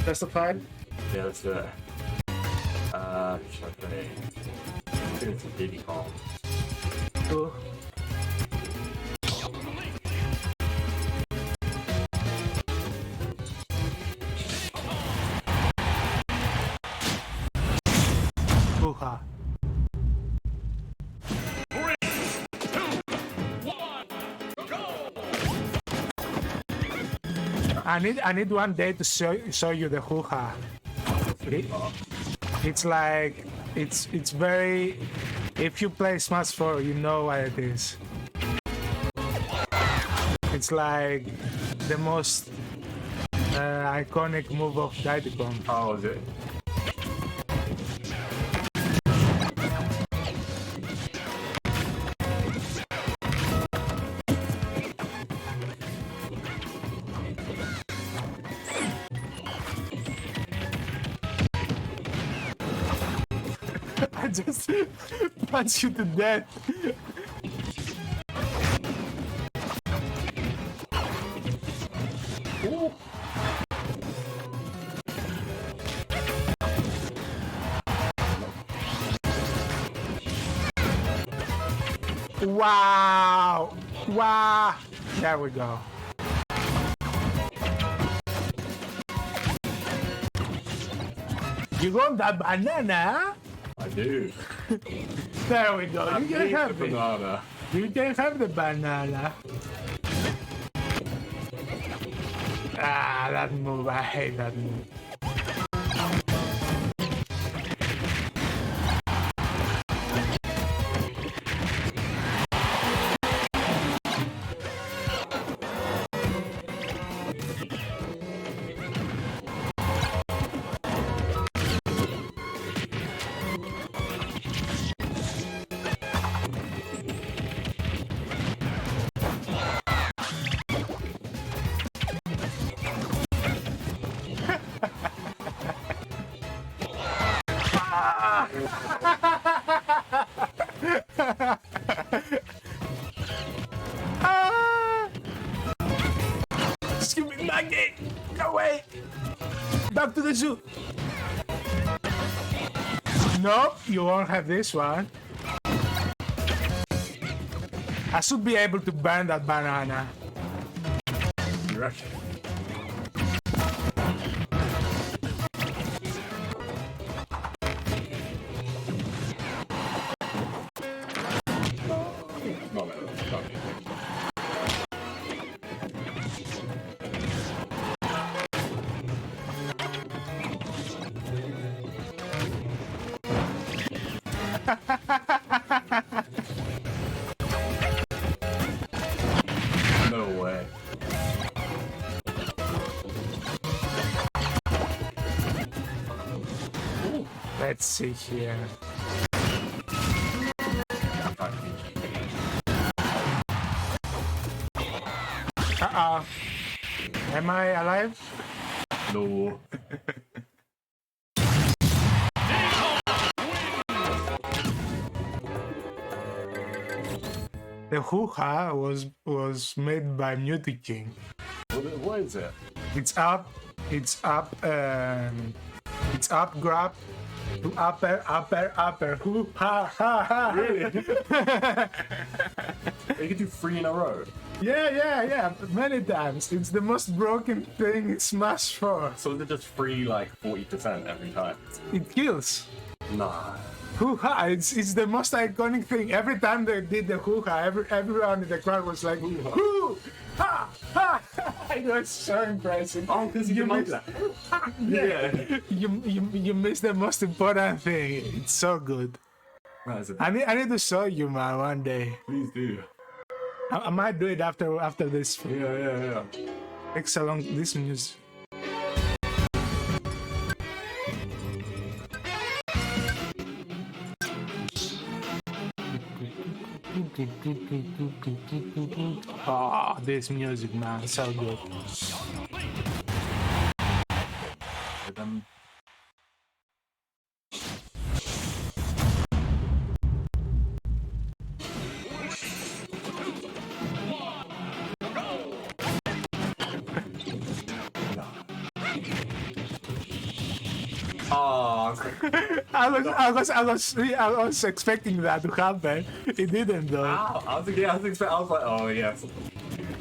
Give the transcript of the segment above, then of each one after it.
Justified? Yeah, let's do it. Should I play? I think it's a Diddy Kong. Cool. Hoo-ha. I need one day to show you the hoo-ha. It's like it's very. If you play Smash 4, you know what it is. It's like the most iconic move of Diddy Kong. How is it? I just punch you to death. Ooh. Wow! Wow! There we go. You want that banana? I do. There we go. You can have the it. banana. You can have the banana. Ah, that move. I hate that move. Just give me Maggie! Go away! Back to the zoo! Nope, you won't have this one. I should be able to burn that banana. You reckon? No way. Let's see here. Uh-oh. Am I alive? No. The hoo-ha was made by Music King. What is it? It's up, grab, to upper, hoo-ha. Really? You can do 3 in a row. Yeah, many times. It's the most broken thing in Smash 4. So they're just free like 40% every time. It kills. Nah. Hoo-ha, it's the most iconic thing. Every time they did the hoo-ha, everyone in the crowd was like, hoo-ha, ha. It was so impressive. Oh, because you can that. Yeah. You missed the most important thing. It's so good. I need to show you, man, one day. Please do. I might do it after this. Yeah. Takes so long, this music. Oh, this music, man, so good. Oh, I was expecting that to happen. It didn't though. ow. I was like, oh yes.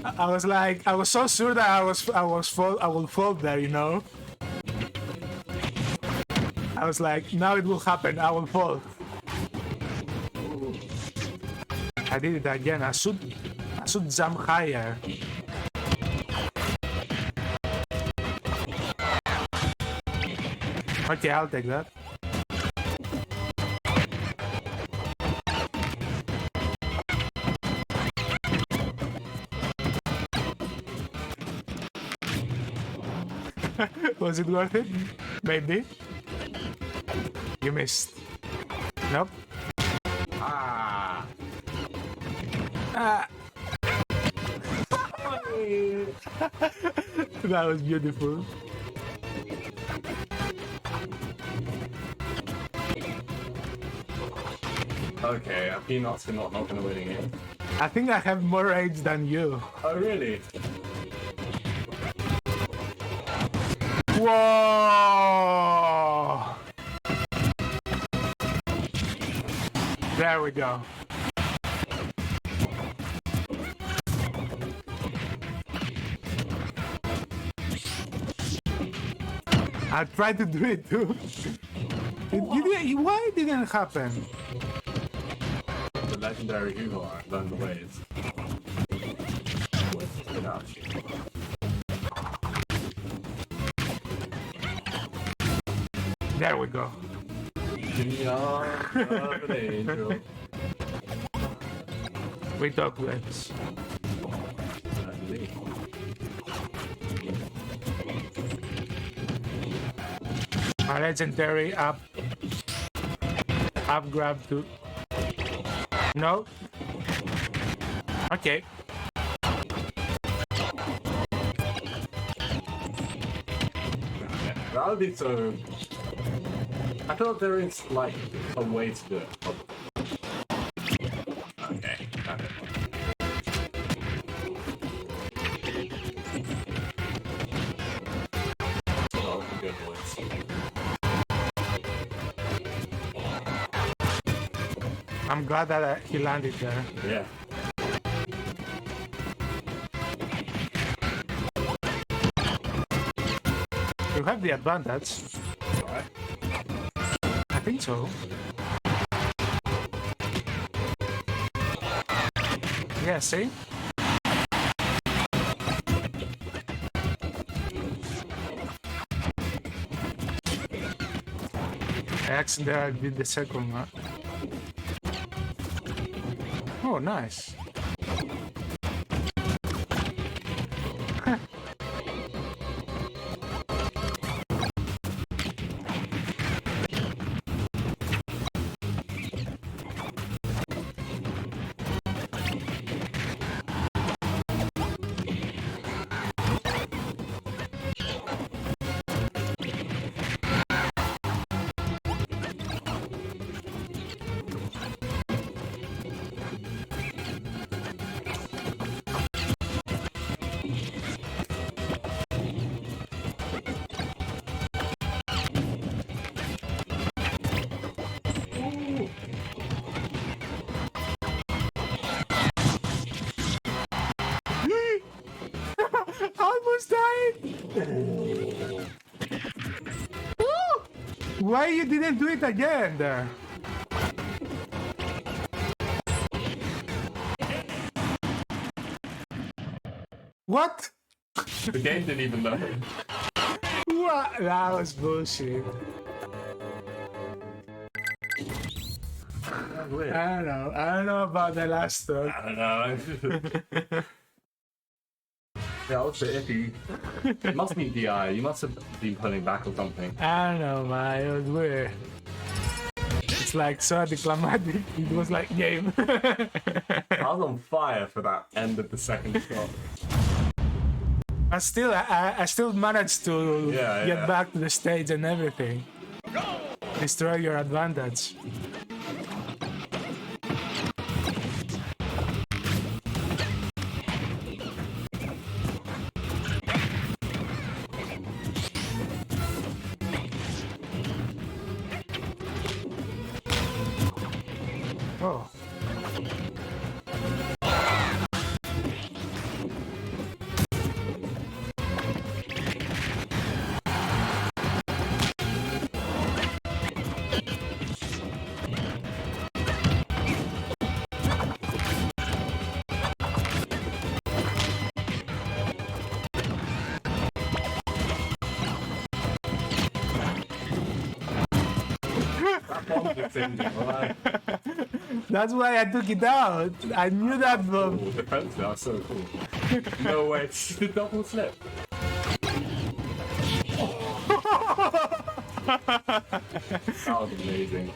I was so sure that I will fall there, you know. I was like, now it will happen. I will fall. I did it again. I should jump higher. Okay, I'll take that. Was it worth it? Maybe. You missed. Nope. Ah. That was beautiful. Okay, Peanut's not gonna win again. I think I have more rage than you. Oh really? Whoa! There we go. I tried to do it too. Why didn't it happen? The legendary Google learned the ways. Without you. There we go. An angel. We talk less. A legendary up grab to. No. Okay. That would be so. I thought there is like a way to do it. Okay. Oh, good boys. I'm glad that he landed there. Yeah. You have the advantage. Right. I think so. Yeah, see? I accidentally did the second one. Oh, nice. Almost died. Why you didn't do it again there? What? The game didn't even know. What? That was bullshit. I don't know about the last one. I don't know. Yeah, also iffy. It must be DI. You must have been pulling back or something. I don't know, man. It was weird. It's like so anticlimactic. It was like game. I was on fire for that end of the second shot. I still managed to get back to the stage and everything. Destroy your advantage. Oh. That's why I took it out. I knew that Oh, from. the fence now is so cool. No way, it's the double slip. That was amazing.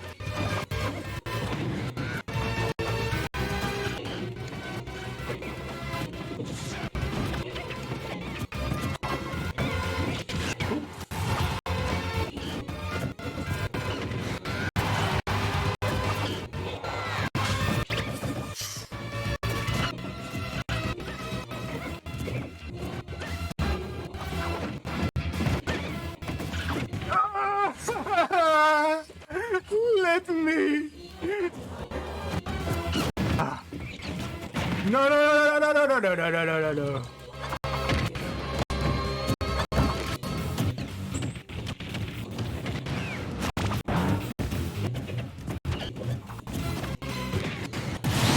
Let me. No, no, no, no, no, no, no, no, no, no, no.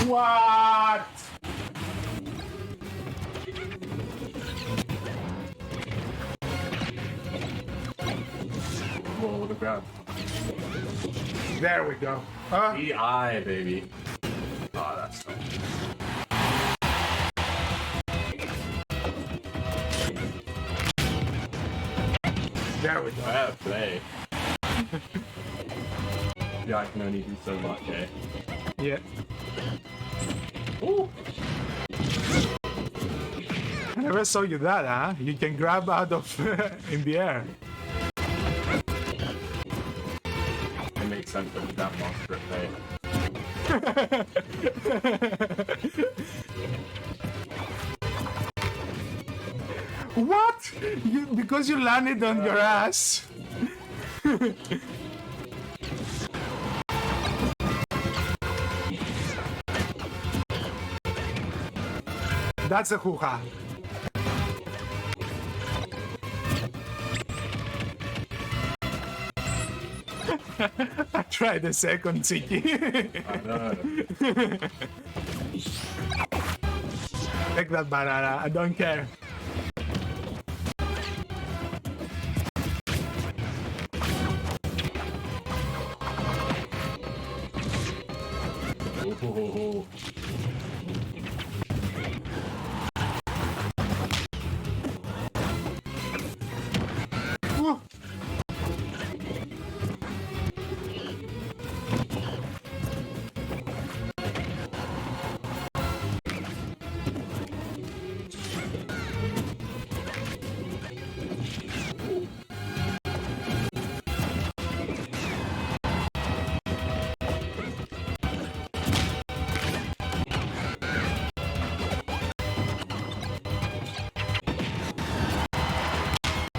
What? Whoa, the grab. There we go. Huh? EI, baby. Oh, that's tough. There we go. Fair play. Yeah, I can only do so much, eh? Yeah. Ooh. I never saw you that, huh? You can grab out of in the air. It makes sense that that monster at play. What? Because you landed on your ass. That's a hoo-ha. I tried the second Tiki. I know. Take that banana, I don't care. Ooh. Woo.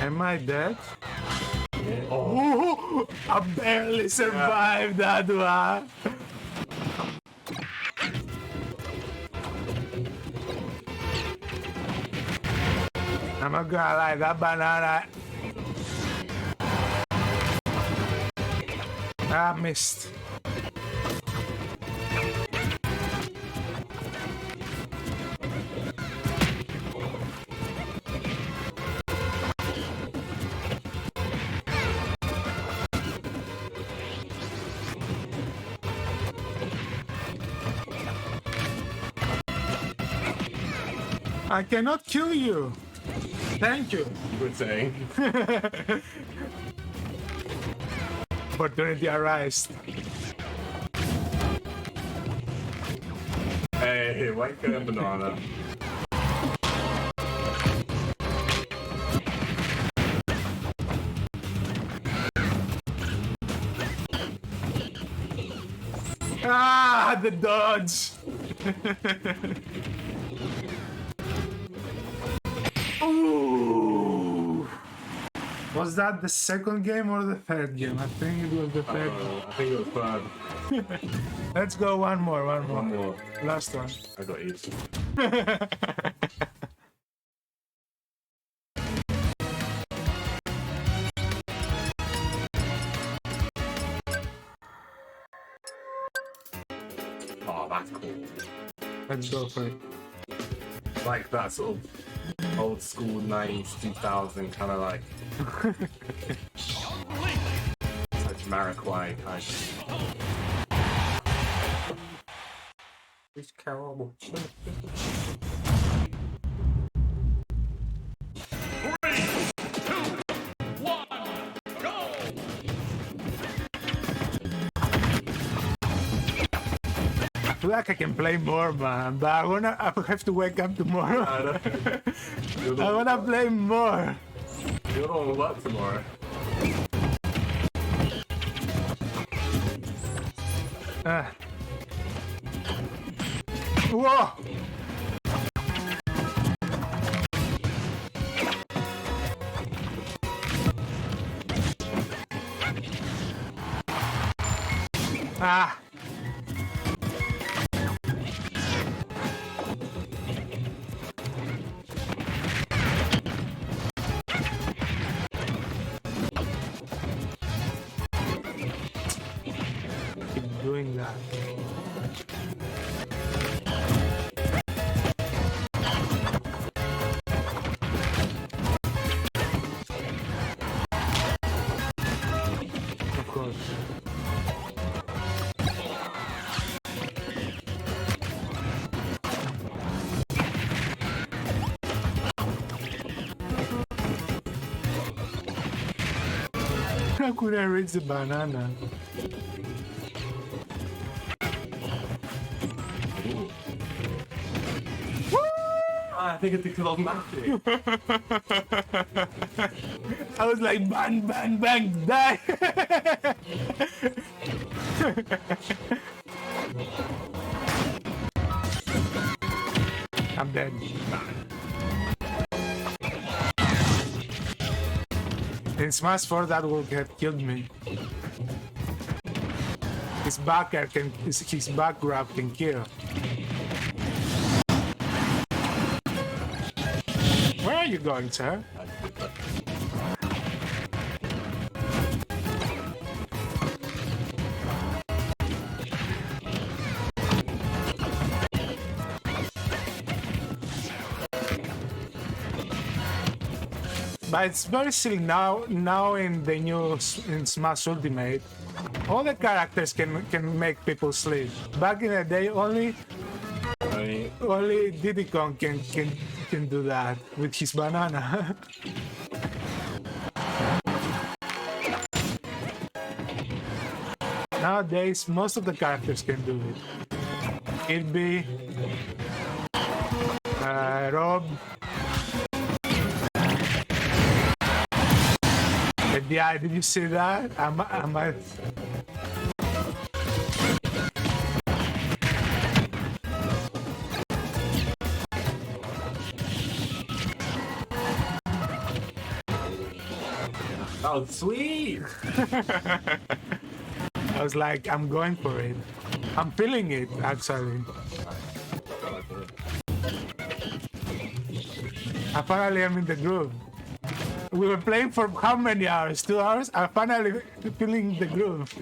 Am I dead? Yeah. Oh. Ooh, I barely survived that one. I'm not gonna lie, that banana. I missed. I cannot kill you. Thank you. You were saying. Opportunity arised. Hey, white girl banana. Ah, the dodge. Ooh. Was that the second game or the third game? I think it was the third. I think it was third. Let's go one more. One more. Last one. I got 8. Oh, that's cool. Let's go for it. Like that sort of old school 90s, 2000 kind of like. It's like Jamiroquai kind of. It's terrible. I feel like I can play more, man, but I have to wake up tomorrow. I wanna play more. You don't want to work tomorrow. Whoa! Ah! Keep doing that. Of course. How could I reach the banana? I think it's because of magic. I was like, bang, bang, bang, die! I'm dead. In Smash 4, that will have killed me. His back grab can kill. Where are you going, sir? But it's very silly now in the new in Smash Ultimate, all the characters can make people sleep. Back in the day, only Diddy Kong can do that with his banana. Nowadays, most of the characters can do it. Kirby, Rob. Yeah, did you see that? Oh, sweet! I was like, I'm going for it. I'm feeling it, actually. Apparently, I'm in the groove. We were playing for how many hours? 2 hours? I'm finally feeling the groove.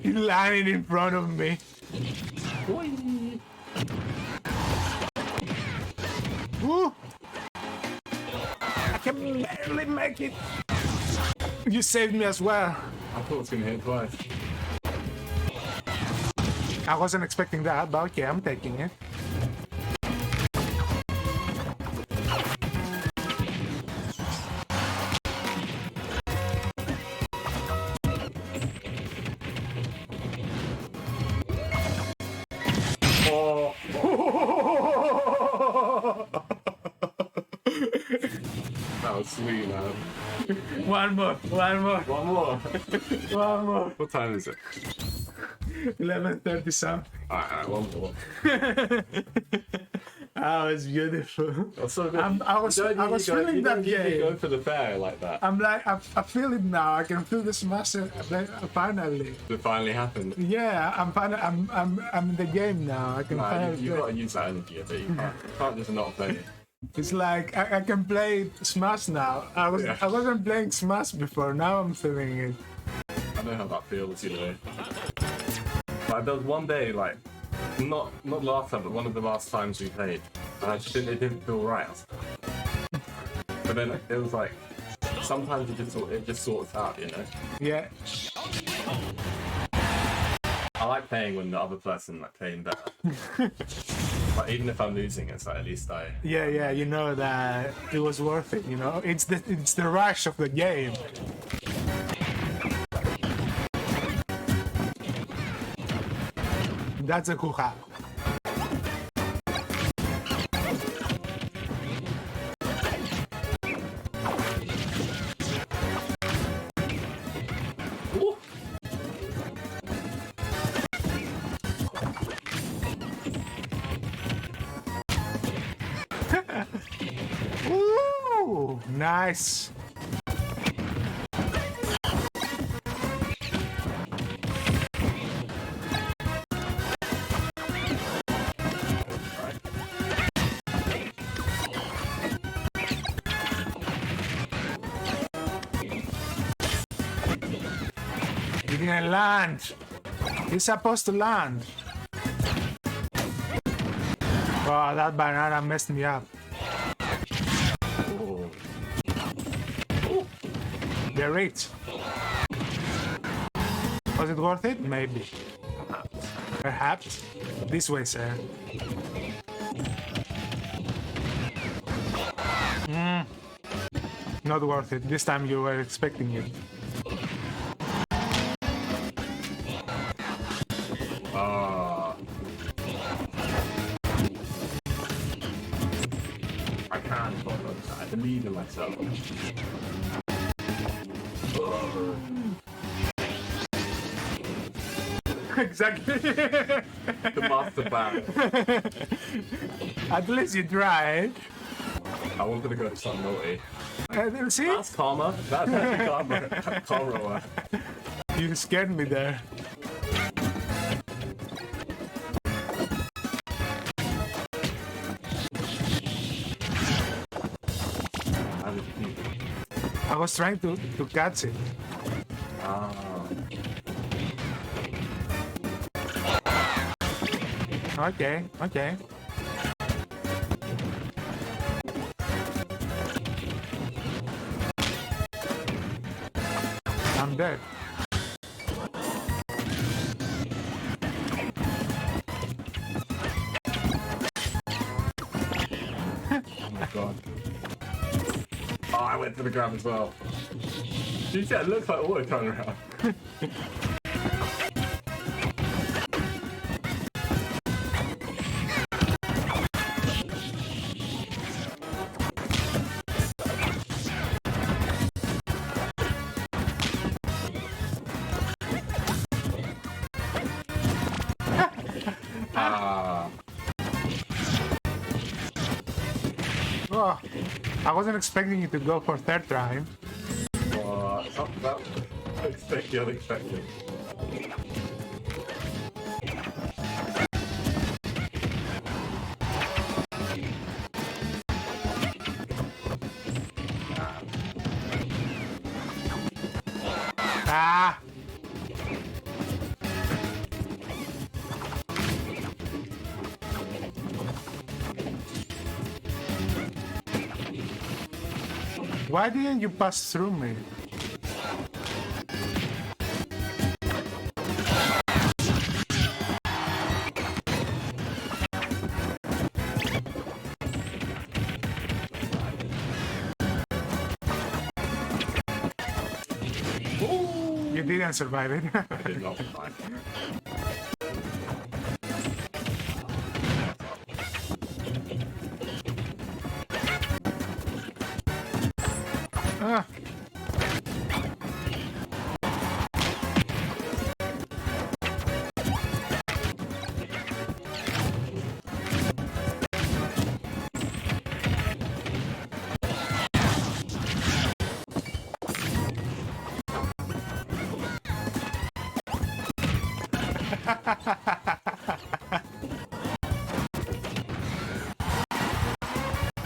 He's lying in front of me. Woo! I can barely make it. You saved me as well. I thought it was gonna hit twice. I wasn't expecting that, but okay, I'm taking it. That was sweet, man. One more. One more. One more. What time is it? 11:30 something. Alright, one more. That was beautiful. That's so good. I was feeling that You game. go for the fair like that. I'm like, I feel it now. I can feel the smash finally. It finally happened. Yeah, I'm in the game now. I can Nah, finally you play. gotta use that energy a bit. You can't just not play it. It's like I can play Smash now. I wasn't playing Smash before. Now I'm feeling it. I know how that feels, you know. Like there was one day, like not last time, but one of the last times we played, and I just it didn't feel right. But then it was like sometimes it just sorts out, you know. Yeah. I like playing when the other person like playing better. Like even if I'm losing, it's like at least I. Yeah. You know that it was worth it. You know, it's the rush of the game. That's a hoo-ha. Ooh. Ooh, nice. You didn't land. You're supposed to land. Oh, that banana messed me up. Ooh. They're rich. Was it worth it? Maybe. Perhaps. This way, sir. Not worth it. This time you were expecting it. I can't follow that. I believe in myself. Exactly. The master plan. At least you tried. I wanted to go to something naughty. See? That's karma. That's actually karma. Karma. You scared me there. I was trying to catch it. Okay. I'm dead. Oh my god. Oh, I went for the grab as well. You said it looks like auto turnaround. Oh, I wasn't expecting you to go for third try. That expect the unexpected. Ah! Why didn't you pass through me? You didn't survive it. I did not find it. Ah.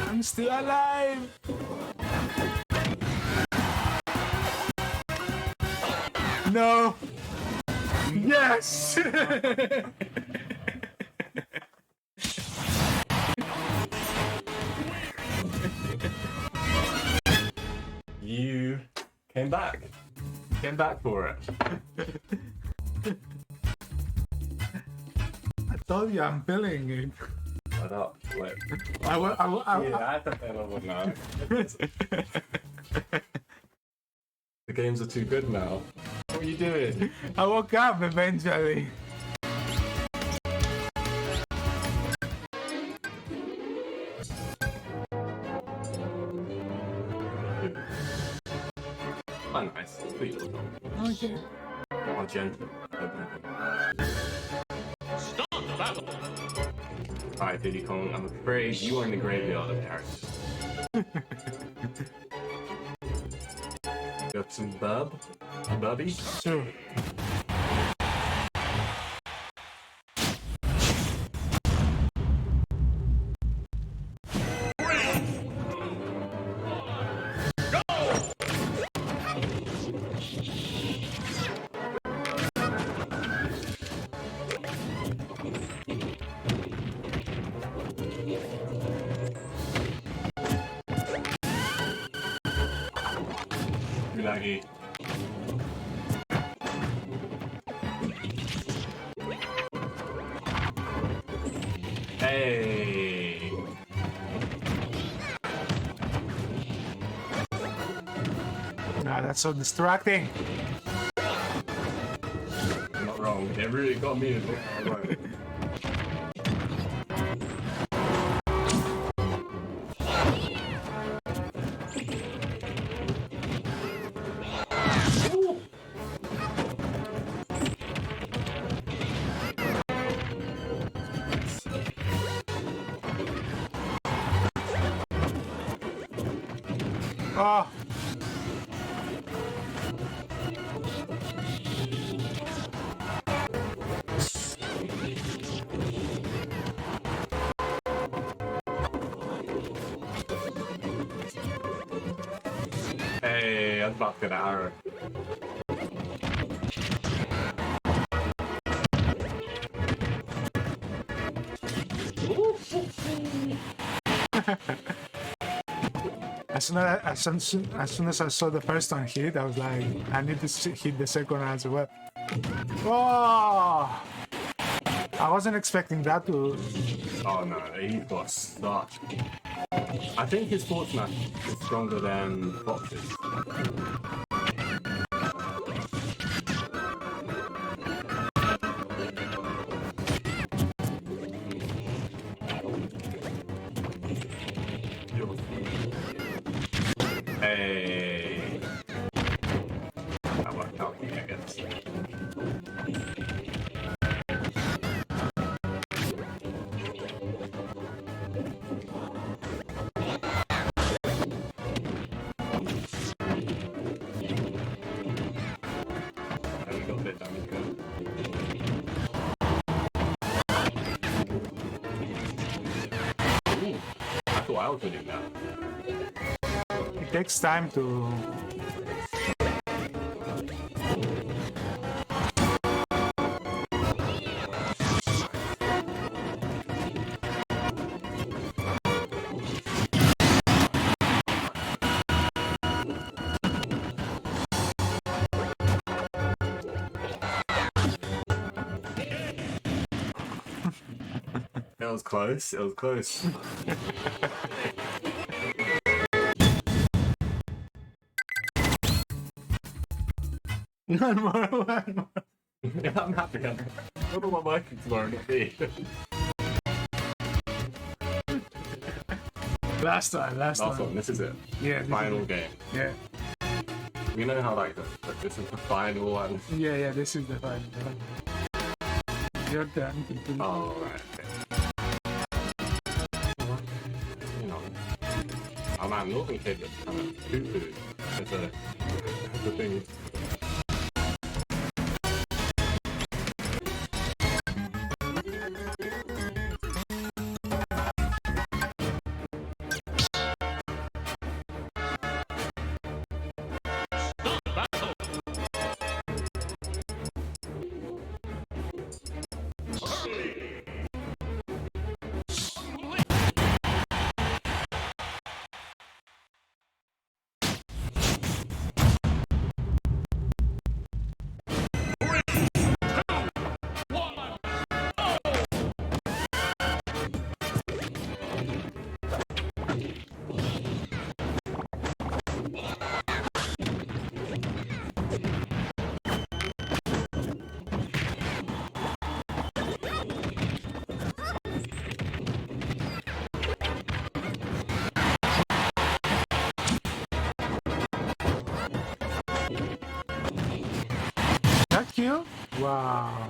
I'm still alive! No! Yes! You came back. Came back for it. I told you I'm feeling it. Shut up. Wait. I Yeah, I have to play level now. The games are too good now. What are you doing? I woke up eventually. Oh, nice. Sweet. Okay. Oh, gentle. Alright, Diddy Kong, I'm afraid you are in the graveyard of characters. You have some Bubby? Sure. Laggy. Hey. Nah, that's so distracting. Not wrong. It really got me. Right. Oh. Hey, I was about to get an arrow. As soon as I saw the first one hit, I was like, I need to hit the second one as well. Oh! I wasn't expecting that to. Oh no, he's got such. I think his force smash is stronger than Fox's. Hey. That worked out for me, I guess. And we got a bit damage going. Ooh, I thought I was winning that. It takes time to. It was close, it was close. One more. Yeah, I'm happy. I don't know what working tomorrow to be. Last one. Last one, this is it. Yeah. Final game. Yeah. You know how like this is the final one. Yeah, this is the final one. Your turn. Oh right. Okay. You know. Oh man, Northern Kid is kind of poo-poo. It's a thing. That kill? Wow.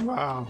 Wow.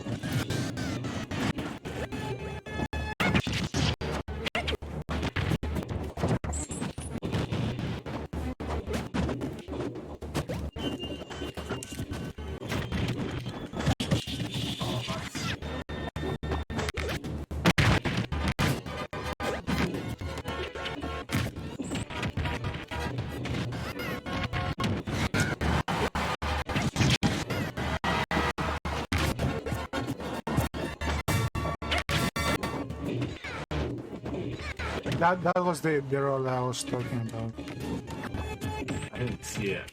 That was the role I was talking about. I didn't see it.